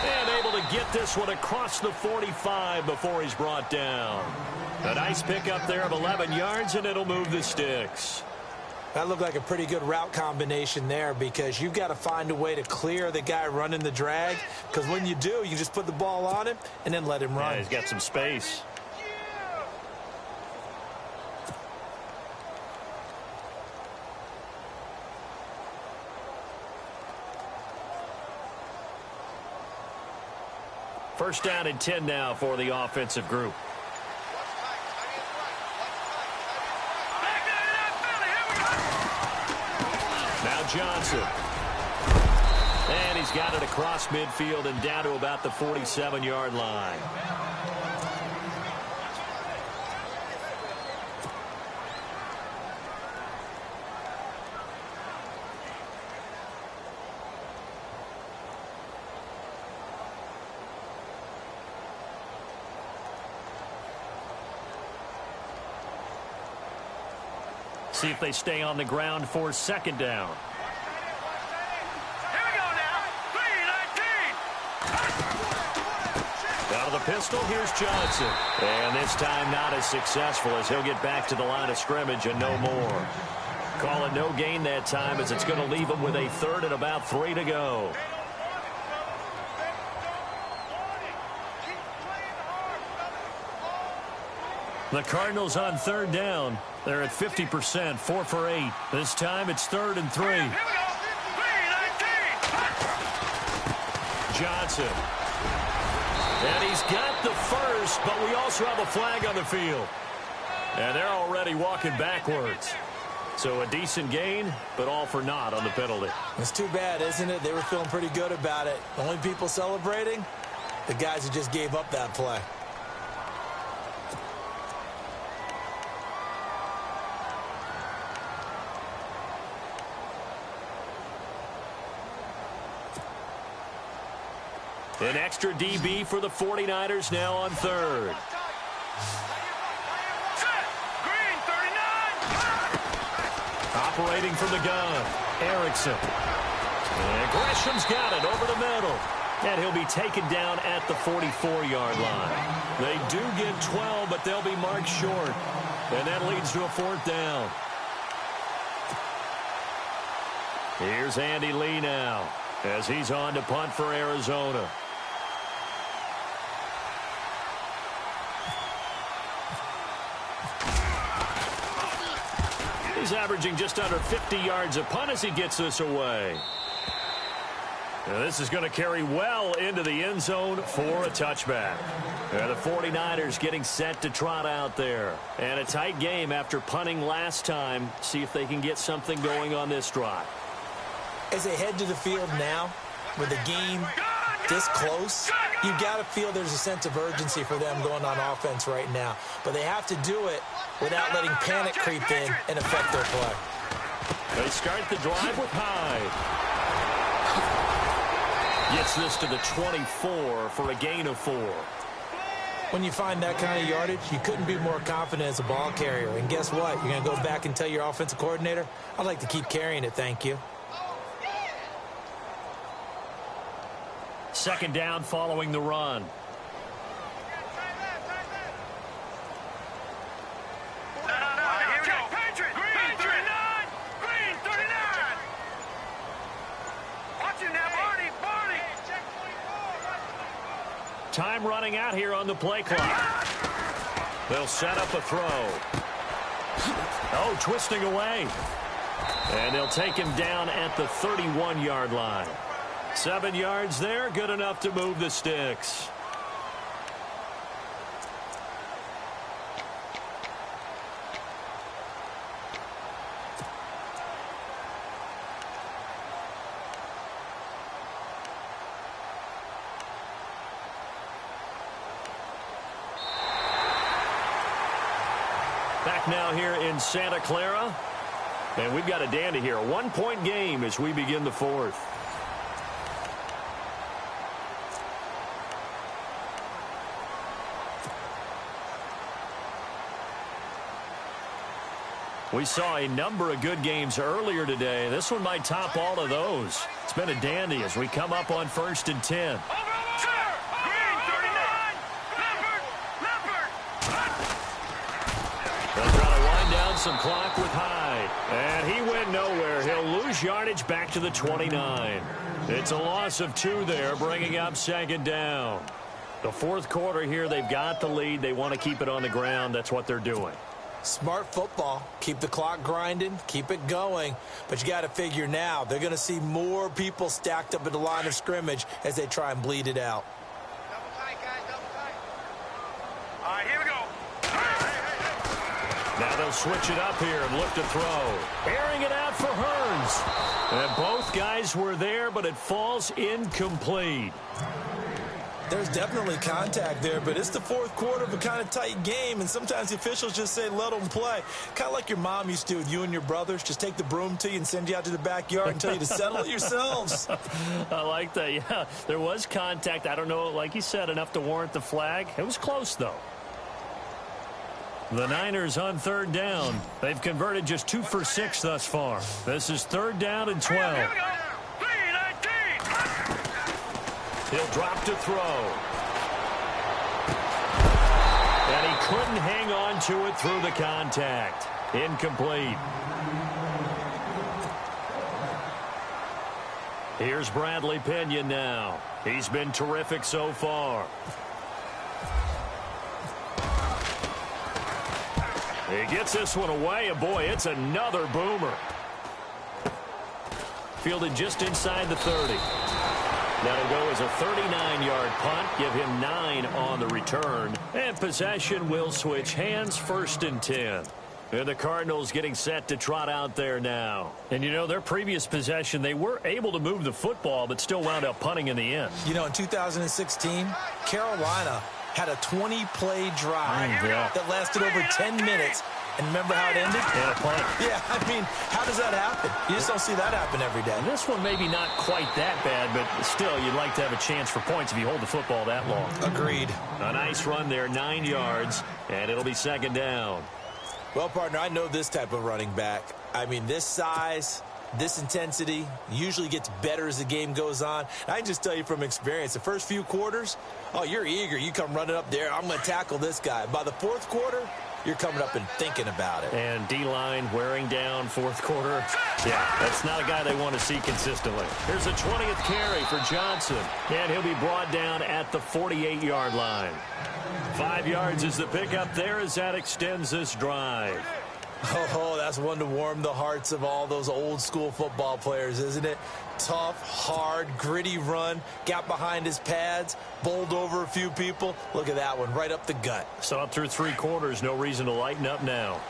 Speaker 2: And able to get this one across the 45 before he's brought down. A nice pickup there of 11 yards, and it'll move the sticks.
Speaker 3: That looked like a pretty good route combination there because you've got to find a way to clear the guy running the drag. Because when you do, you just put the ball on him and then let him run.
Speaker 2: Yeah, he's got some space. First down and 10 now for the offensive group. Johnson. And he's got it across midfield and down to about the 47-yard line. See if they stay on the ground for second down.
Speaker 4: Here we go now. 3-19.
Speaker 2: Out of the pistol, here's Johnson. And this time not as successful as he'll get back to the line of scrimmage and no more. Call it no gain that time as it's going to leave him with a third and about 3 to go. The Cardinals on third down. They're at 50%, 4 for 8. This time it's 3rd and 3.
Speaker 4: Here we go. 3-19.
Speaker 2: Johnson. And he's got the first, but we also have a flag on the field. And they're already walking backwards. So a decent gain, but all for naught on the penalty.
Speaker 3: It's too bad, isn't it? They were feeling pretty good about it. The only people celebrating, the guys who just gave up that play.
Speaker 2: An extra DB for the 49ers now on third.
Speaker 4: Set. Green, 39.
Speaker 2: Operating from the gun, Erickson. And Gresham's got it over the middle. And he'll be taken down at the 44-yard line. They do get 12, but they'll be marked short. And that leads to a 4th down. Here's Andy Lee now as he's on to punt for Arizona. He's averaging just under 50 yards a punt as he gets this away. Now this is going to carry well into the end zone for a touchback. And the 49ers getting set to trot out there. And a tight game after punting last time. See if they can get something going on this drive.
Speaker 3: As they head to the field now, with the game this close, you've got to feel there's a sense of urgency for them going on offense right now. But they have to do it without letting panic creep in and affect their play.
Speaker 2: They start the drive with Hyde. Gets this to the 24 for a gain of 4.
Speaker 3: When you find that kind of yardage, you couldn't be more confident as a ball carrier. And guess what? You're going to go back and tell your offensive coordinator, I'd like to keep carrying it, thank you.
Speaker 2: Second down following the run. Time running out here on the play clock. They'll set up a throw. Oh, twisting away. And they'll take him down at the 31-yard line. 7 yards there, good enough to move the sticks. Back now here in Santa Clara. And we've got a dandy here. A 1-point game as we begin the 4th. We saw a number of good games earlier today. This one might top all of those. It's been a dandy as we come up on 1st and 10. They'll try to wind down some clock with Hyde. And he went nowhere. He'll lose yardage back to the 29. It's a loss of 2 there, bringing up second down. The 4th quarter here, they've got the lead. They want to keep it on the ground. That's what they're doing.
Speaker 3: Smart football. Keep the clock grinding. Keep it going. But you got to figure now, they're going to see more people stacked up at the line of scrimmage as they try and bleed it out.
Speaker 4: Double tight, guys, double tight. All right, here we go.
Speaker 2: Now he'll switch it up here and look to throw. Airing it out for Hearns. And both guys were there, but it falls incomplete.
Speaker 3: There's definitely contact there, but it's the fourth quarter of a kind of tight game, and sometimes the officials just say, let them play. Kind of like your mom used to with you and your brothers. Just take the broom to you and send you out to the backyard and tell you to settle it yourselves.
Speaker 2: I like that, yeah. There was contact. I don't know, like you said, enough to warrant the flag. It was close, though. The Niners on third down. They've converted just 2 for 6 thus far. This is third down and 12.
Speaker 4: Here we go. 3-19.
Speaker 2: He'll drop to throw. And he couldn't hang on to it through the contact. Incomplete. Here's Bradley Pinion now. He's been terrific so far. He gets this one away, and boy, it's another boomer. Fielded just inside the 30. That'll go as a 39-yard punt. Give him 9 on the return. And possession will switch hands, 1st and 10. And the Cardinals getting set to trot out there now. And, you know, their previous possession, they were able to move the football, but still wound up punting in the end.
Speaker 3: You know, in 2016, Carolina had a 20-play drive that lasted over 10 minutes. And remember how it ended?
Speaker 2: And a punt.
Speaker 3: Yeah, I mean, how does that happen? You just don't see that happen every day.
Speaker 2: This one maybe not quite that bad, but still, you'd like to have a chance for points if you hold the football that long.
Speaker 3: Agreed.
Speaker 2: A nice run there, 9 yards, and it'll be 2nd down.
Speaker 3: Well, partner, I know this type of running back. I mean, this size, this intensity usually gets better as the game goes on. I can just tell you from experience, the first few quarters, oh, you're eager. You come running up there. I'm going to tackle this guy. By the fourth quarter, you're coming up and thinking about it.
Speaker 2: And D-line wearing down fourth quarter. Yeah, that's not a guy they want to see consistently. Here's a 20th carry for Johnson. And he'll be brought down at the 48-yard line. 5 yards is the pickup there as that extends this drive.
Speaker 3: Oh, that's one to warm the hearts of all those old school football players, isn't it? Tough, hard, gritty run, got behind his pads, bowled over a few people. Look at that one, right up the gut.
Speaker 2: So up through 3 quarters, no reason to lighten up now.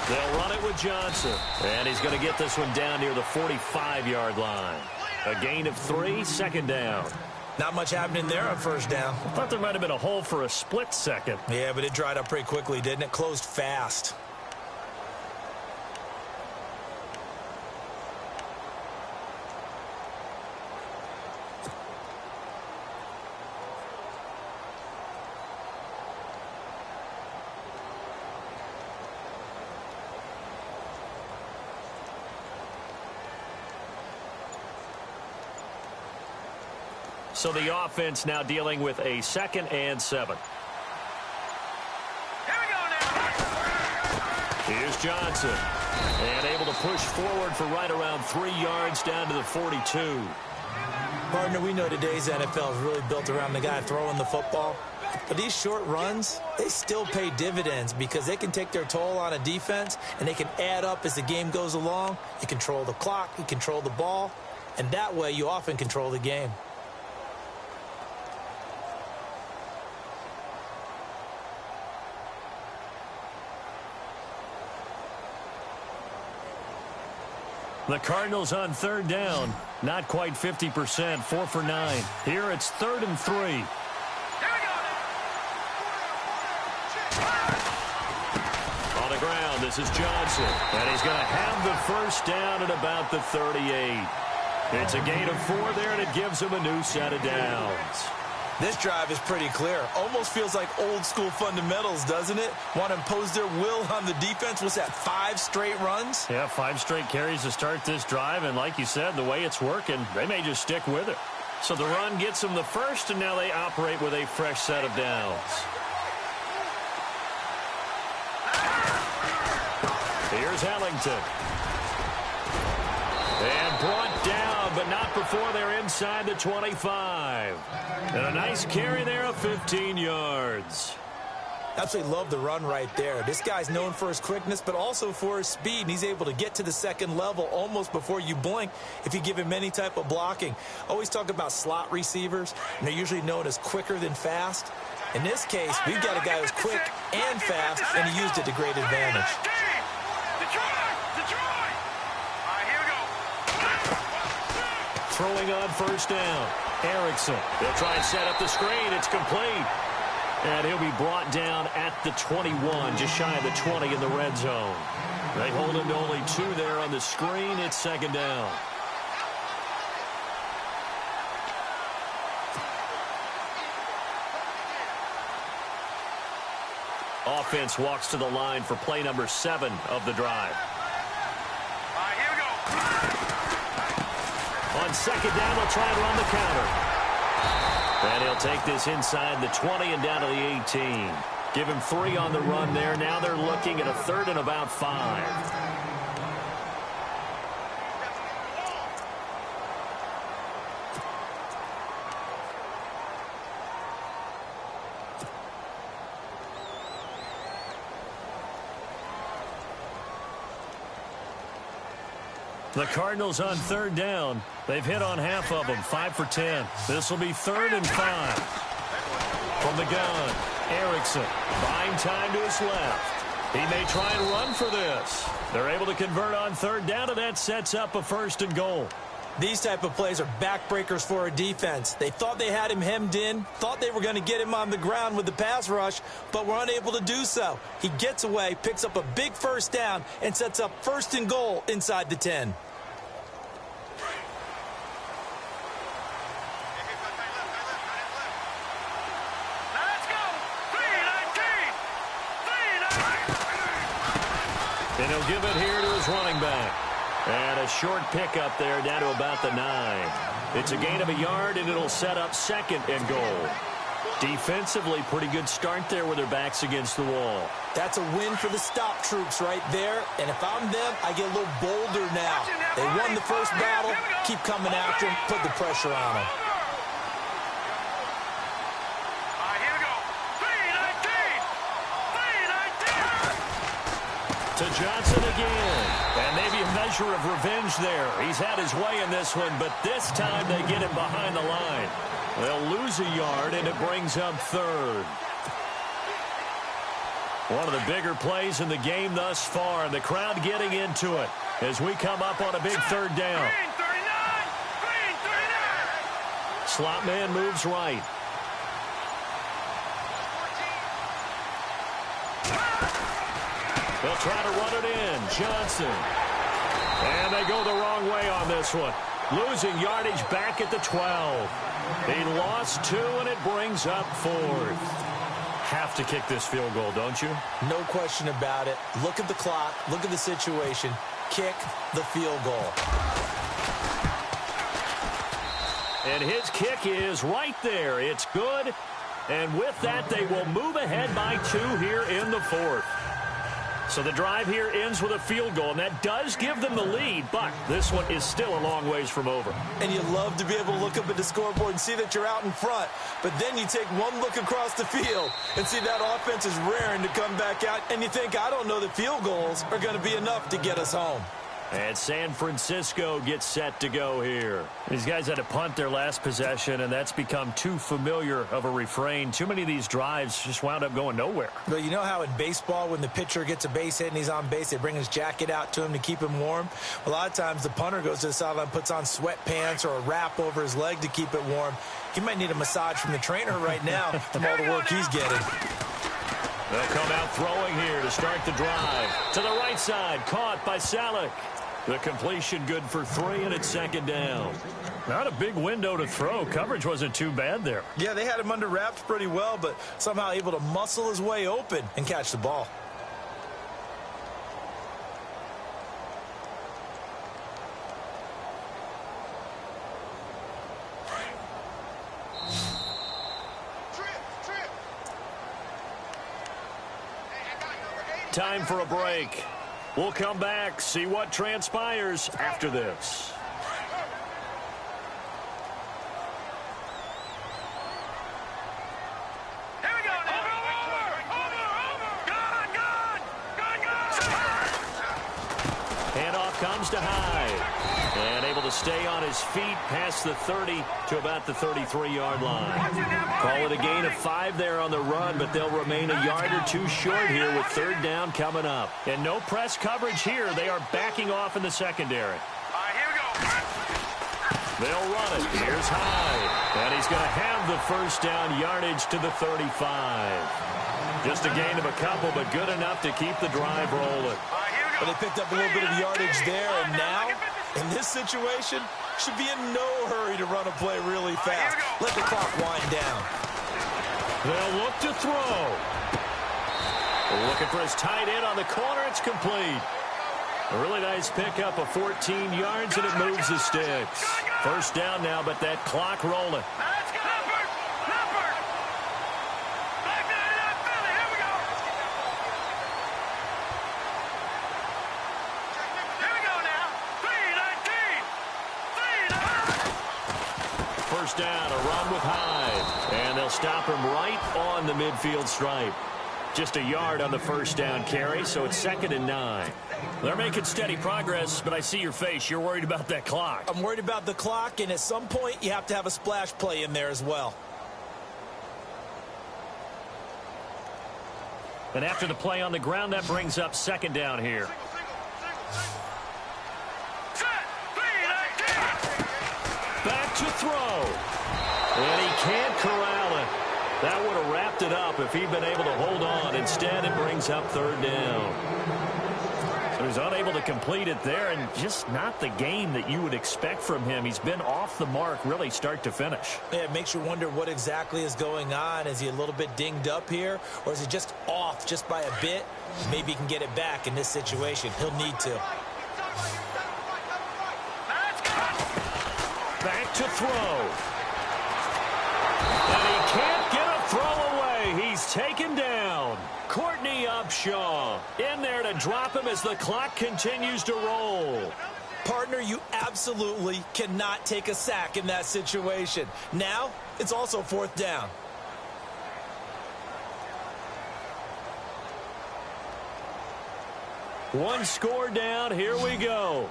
Speaker 2: They'll run it with Johnson. And he's going to get this one down near the 45-yard line. A gain of 3, 2nd down.
Speaker 3: Not much happening there on first down.
Speaker 2: I thought there might have been a hole for a split second.
Speaker 3: Yeah, but it dried up pretty quickly, didn't it? Closed fast.
Speaker 2: So the offense now dealing with a 2nd and 7.
Speaker 4: Here we go now.
Speaker 2: Here's Johnson. And able to push forward for right around 3 yards down to the 42.
Speaker 3: Partner, we know today's NFL is really built around the guy throwing the football. But these short runs, they still pay dividends because they can take their toll on a defense and they can add up as the game goes along. You control the clock, you control the ball, and that way you often control the game.
Speaker 2: The Cardinals on third down. Not quite 50%, 4 for 9. Here it's 3rd and 3.
Speaker 4: Here we go now.
Speaker 2: On the ground, this is Johnson. And he's going to have the first down at about the 38. It's a gain of 4 there, and it gives him a new set of downs.
Speaker 3: This drive is pretty clear. Almost feels like old school fundamentals, doesn't it? Want to impose their will on the defense. What's that, 5 straight runs?
Speaker 2: Yeah, 5 straight carries to start this drive, and like you said, the way it's working, they may just stick with it. So the run gets them the first, and now they operate with a fresh set of downs. Here's Ellington. And brought down, but not before they're inside the 25. And a nice carry there of 15 yards.
Speaker 3: Absolutely love the run right there. This guy's known for his quickness, but also for his speed, and he's able to get to the second level almost before you blink if you give him any type of blocking. Always talk about slot receivers, and they're usually known as quicker than fast. In this case, we've got a guy who's quick and fast, and he used it to great advantage.
Speaker 2: Throwing on first down. Erickson. They'll try and set up the screen. It's complete. And he'll be brought down at the 21, just shy of the 20 in the red zone. They hold him to only 2 there on the screen. It's second down. Offense walks to the line for play number 7 of the drive.
Speaker 4: Here we go.
Speaker 2: On second down, they'll try and run the counter. And he'll take this inside the 20 and down to the 18. Give him 3 on the run there. Now they're looking at a 3rd and about 5. The Cardinals on 3rd down. They've hit on half of them, 5 for 10. This will be 3rd and 5. From the gun, Erickson buying time to his left. He may try and run for this. They're able to convert on 3rd down, and that sets up a 1st and goal.
Speaker 3: These type of plays are backbreakers for a defense. They thought they had him hemmed in, thought they were going to get him on the ground with the pass rush, but were unable to do so. He gets away, picks up a big 1st down, and sets up 1st and goal inside the 10.
Speaker 2: And he'll give it here to his running back. And a short pickup there down to about the 9. It's a gain of a yard, and it'll set up 2nd and goal. Defensively, pretty good start there with their backs against the wall.
Speaker 3: That's a win for the stop troops right there. And if I'm them, I get a little bolder now. They won the first battle. Keep coming after him. Put the pressure on him.
Speaker 2: To Johnson again. And maybe a measure of revenge there. He's had his way in this one, but this time they get him behind the line. They'll lose a yard, and it brings up 3rd. One of the bigger plays in the game thus far, and the crowd getting into it as we come up on a big 3rd down. Slot man moves right. They'll try to run it in. Johnson. And they go the wrong way on this one. Losing yardage back at the 12. He lost 2, and it brings up 4th. Have to kick this field goal, don't you?
Speaker 3: No question about it. Look at the clock. Look at the situation. Kick the field goal.
Speaker 2: And his kick is right there. It's good. And with that, they will move ahead by 2 here in the 4th. So the drive here ends with a field goal, and that does give them the lead, but this one is still a long ways from over.
Speaker 3: And you love to be able to look up at the scoreboard and see that you're out in front, but then you take one look across the field and see that offense is raring to come back out, and you think, I don't know that field goals are going to be enough to get us home.
Speaker 2: And San Francisco gets set to go here. These guys had to punt their last possession, and that's become too familiar of a refrain. Too many of these drives just wound up going nowhere.
Speaker 3: But you know how in baseball, when the pitcher gets a base hit and he's on base, they bring his jacket out to him to keep him warm? A lot of times the punter goes to the sideline, puts on sweatpants or a wrap over his leg to keep it warm. He might need a massage from the trainer right now from all the work he's getting.
Speaker 2: They'll come out throwing here to start the drive. To the right side, caught by Salek. The completion good for 3, and it's 2nd down. Not a big window to throw. Coverage wasn't too bad there.
Speaker 3: Yeah, they had him under wraps pretty well, but somehow able to muscle his way open and catch the ball.
Speaker 2: Time for a break. We'll come back, see what transpires after this.
Speaker 4: Here we go now. Over.
Speaker 2: comes to Hyde. And able to stay on his feet past the 30 to about the 33-yard line. Call it a gain of 5 there on the run, but they'll remain a yard or two short here with third down coming up. And no press coverage here. They are backing off in the secondary.
Speaker 4: All right, here we go.
Speaker 2: They'll run it. Here's Hyde. And he's going to have the first down yardage to the 35. Just a gain of a couple, but good enough to keep the drive rolling.
Speaker 3: Well, they picked up a little bit of yardage there, and now, in this situation, should be in no hurry to run a play really fast. Let the clock wind down.
Speaker 2: They'll look to throw. Looking for his tight end on the corner. It's complete. A really nice pickup of 14 yards, and it moves the sticks. First down now, but that clock rolling. First down, a run with Hyde. And they'll stop him right on the midfield stripe. Just a yard on the first down carry, so it's 2nd and 9. They're making steady progress, but I see your face. You're worried about that clock.
Speaker 3: I'm worried about the clock, and at some point, you have to have a splash play in there as well.
Speaker 2: And after the play on the ground, that brings up 2nd down here. Back to throw. And he can't corral it. That would have wrapped it up if he'd been able to hold on. Instead, it brings up 3rd down. So he's unable to complete it there, and just not the game that you would expect from him. He's been off the mark really start to finish.
Speaker 3: Yeah, it makes you wonder what exactly is going on. Is he a little bit dinged up here, or is he just off just by a bit? Maybe he can get it back in this situation. He'll need to.
Speaker 2: Back to throw. And he can't get a throw away. He's taken down. Courtney Upshaw in there to drop him as the clock continues to roll.
Speaker 3: Partner, you absolutely cannot take a sack in that situation. Now, it's also 4th down.
Speaker 2: One score down. Here we go.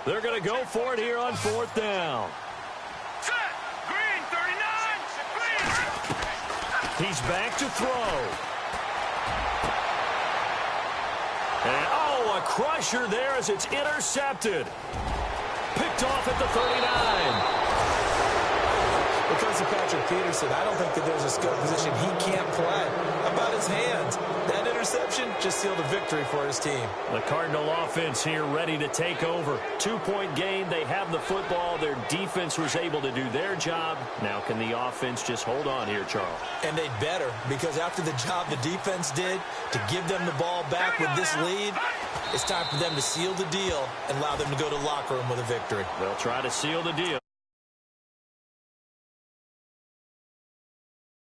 Speaker 2: They're going to go for it here on 4th down.
Speaker 4: Green, 39. Green.
Speaker 2: He's back to throw. And, oh, a crusher there as it's intercepted. Picked off at the 39.
Speaker 3: Because of Patrick Peterson, I don't think that there's a skill position he can't play. How about his hands? That interception just sealed a victory for his team.
Speaker 2: The Cardinal offense here ready to take over. 2-point game. They have the football. Their defense was able to do their job. Now can the offense just hold on here, Charles?
Speaker 3: And they'd better, because after the job the defense did to give them the ball back with this lead, it's time for them to seal the deal and allow them to go to the locker room with a victory.
Speaker 2: They'll try to seal the deal.